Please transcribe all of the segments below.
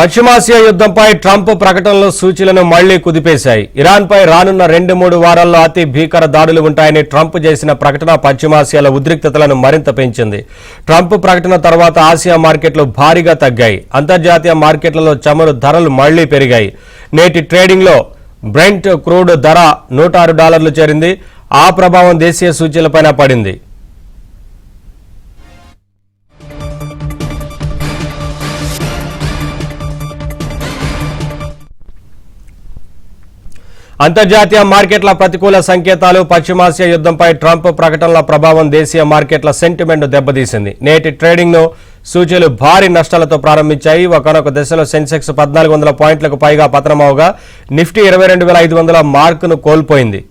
పశ్చిమాసియా యుద్ధంపై ట్రంప్ ప్రకటనలు సూచీలను మళ్లీ కుదిపేశాయి. ఇరాన్పై రానున్న 2-3 వారాల్లో అతి భీకర దాడులు ఉంటాయని ట్రంప్ చేసిన ప్రకటన పశ్చిమాసియాలో ఉద్రిక్తతలను మరింత పెంచింది. ట్రంప్ ప్రకటన తర్వాత ఆసియా మార్కెట్లు భారీగా తగ్గాయి. అంతర్జాతీయ మార్కెట్లలో చమురు ధరలు మళ్లీ పెరిగాయి. నేటి ట్రేడింగ్లో బ్రెంట్ క్రూడ్ ధర $106 చేరింది. ఆ ప్రభావం దేశీయ సూచీలపైన పడింది. అంతర్జాతీయ మార్కెట్ల ప్రతికూల సంకేతాలు, పశ్చిమాసియా యుద్ధంపై ట్రంప్ ప్రకటనల ప్రభావం దేశీయ మార్కెట్ల సెంటిమెంట్ దెబ్బతీసింది. నేటి ట్రేడింగ్ను సూచీలు భారీ నష్టాలతో ప్రారంభించాయి. ఒకనొక దశలో సెన్సెక్స్ 1400 పాయింట్లకు పైగా పతనమవగా నిఫ్టీ 22,500 మార్కును కోల్పోయింది.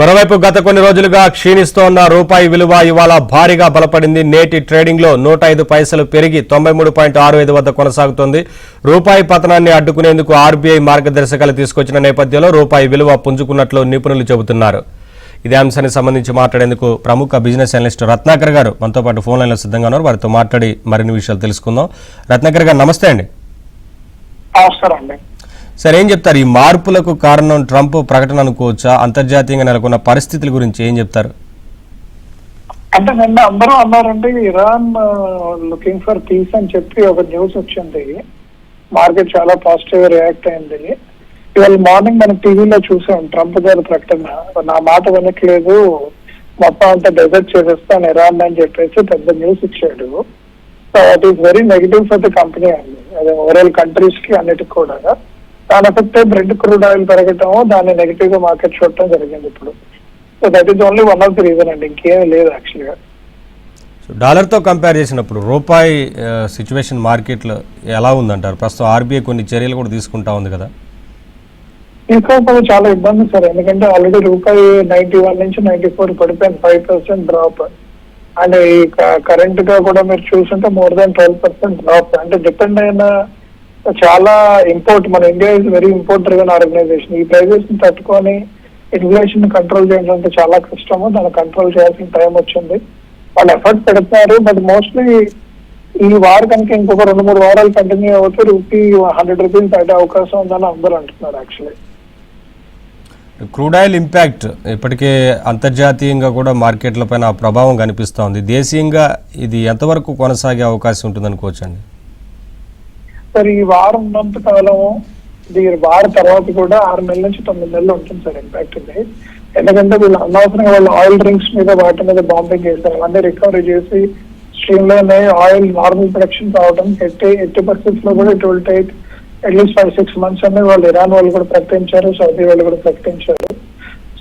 మరోవైపు గత కొన్ని రోజులుగా క్షీణిస్తోన్న రూపాయి విలువ ఇవాళ భారీగా బలపడింది. నేటి ట్రేడింగ్లో 105 పైసలు పెరిగి 93.65 వద్ద కొనసాగుతోంది. రూపాయి పతనాన్ని అడ్డుకునేందుకు ఆర్బీఐ మార్గదర్శకాలు తీసుకొచ్చిన నేపథ్యంలో రూపాయి విలువ పుంజుకున్నట్లు నిపుణులు చెబుతున్నారు. ఇదే అంశానికి సంబంధించి మాట్లాడేందుకు ప్రముఖ బిజినెస్ అనలిస్ట్ రత్నాకర్ గారు మనతో పాటు ఫోన్ లైన్లో సిద్ధంగా ఉన్నారు. వారితో మాట్లాడి మరిన్ని విషయాలు తెలుసుకుందాం. రత్నాకర్ గారు నమస్తే అండి. సార్, ఏం చెప్తారు? ఈ మార్పులకు కారణం ట్రంప్ ప్రకటన అనుకోవచ్చా? అంతర్జాతీయంగా నెలకొన్న పరిస్థితుల గురించి ఏం చెప్తారు? అంటే నిన్న అందరూ అన్నారంటే ఇరాన్ లుకింగ్ ఫర్ పీస్ అని చెప్పి ఒక న్యూస్ వచ్చింది. మార్కెట్ చాలా పాజిటివ్ రియాక్ట్ అయింది. ఇవాళ మార్నింగ్ మనం టీవీలో చూసాం ట్రంప్ గారి ప్రకటన. నా మాట వినట్లేదు, మొత్తం అంతా డెజర్ట్ చేసేస్తాను ఇరాన్ అని చెప్పేసి పెద్ద న్యూస్ ఇచ్చాడు. So it is very negative for the company అండి. అదే ఓవరాల్ కంట్రీస్ కి అన్నిటికి కూడా దాని ఎఫెక్ట్ బ్రెంట్ క్రూడ్ ఆయిల్ పెరగటం, దాన్ని నెగిటివ్ గా మార్కెట్ చూడటం జరిగింది ఇప్పుడు. So that is only one of the reason అండి, ఇంకేమీ లేదు యాక్చువల్గా. డాలర్తో కంపేర్ చేసినప్పుడు రూపాయి సిచ్యువేషన్ మార్కెట్లో ఎలా ఉందంటారు? ప్రస్తుతం ఆర్బీఐ కొన్ని చర్యలు కూడా తీసుకుంటా ఉంది కదా. తీసుకోకపోతే చాలా ఇబ్బంది సార్, ఎందుకంటే ఆల్రెడీ రూపాయి 91 నుంచి 94 పడిపోయింది, 5% డ్రాప్. అండ్ ఈ కరెంట్ గా కూడా మీరు చూస్తుంటే మోర్ దాన్ 12% డ్రాప్. అంటే డిపెండ్ అయిన చాలా ఇంపోర్ట్, మన India is very import driven organization. ఈ ప్రైజెస్ ని తట్టుకొని ఇన్ఫ్లేషన్ కంట్రోల్ చేయడం అంటే చాలా కష్టము. దాన్ని కంట్రోల్ చేయాల్సిన టైం వచ్చింది. వాళ్ళు ఎఫర్ట్ పెడుతున్నారు. బట్ మోస్ట్లీ ఈ వార్ కనుక ఇంకొక 2-3 వారాలు కంటిన్యూ అవుతే రూపీ 100 రూపీస్ దాటే అవకాశం ఉందని అందరూ అంటున్నారు యాక్చువల్లీ. క్రూడ్ ఆయిల్ ఇంపాక్ట్ ఇప్పటికే అంతర్జాతీయంగా కూడా మార్కెట్ల పైన ప్రభావం కనిపిస్తూ ఉంది. దేశీయంగా ఇది ఎంతవరకు కొనసాగే అవకాశం ఉంటుంది అనుకోవచ్చండి? సార్, ఈ వారం ఉన్నంత కాలము, వార తర్వాత కూడా 6 నెలల నుంచి 9 నెలలు ఉంటుంది సార్ ఇంపాక్ట్ ఉంది. ఎందుకంటే వీళ్ళు అనవసరంగా వాళ్ళు ఆయిల్ డ్రింక్స్ మీద వాటి మీద బాంబింగ్ చేస్తారు. అవన్నీ రికవరీ చేసి స్ట్రీమ్ లోనే ఆయిల్ నార్మల్ ప్రొడక్షన్ రావడం ఎట్టి పరిస్థితుల్లో కూడా it will take at least 5-6 months అనేది వాళ్ళు ఇరాన్ వాళ్ళు కూడా ప్రకటించారు, సౌదీ వాళ్ళు కూడా ప్రకటించారు.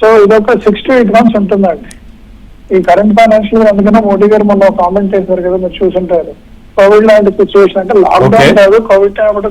సో ఇదొక 6 to 8 months ఉంటుందండి ఈ కరెంట్ ఫైనాన్షియల్. అందుకనే మోడీ గారు మొన్న కామెంట్ చేశారు కదా, మీరు చూసుంటారు. కోవిడ్ లాంటి సిచ్యువేషన్ అంటే లాక్డౌన్ కాదు, కోవిడ్ కాబట్టి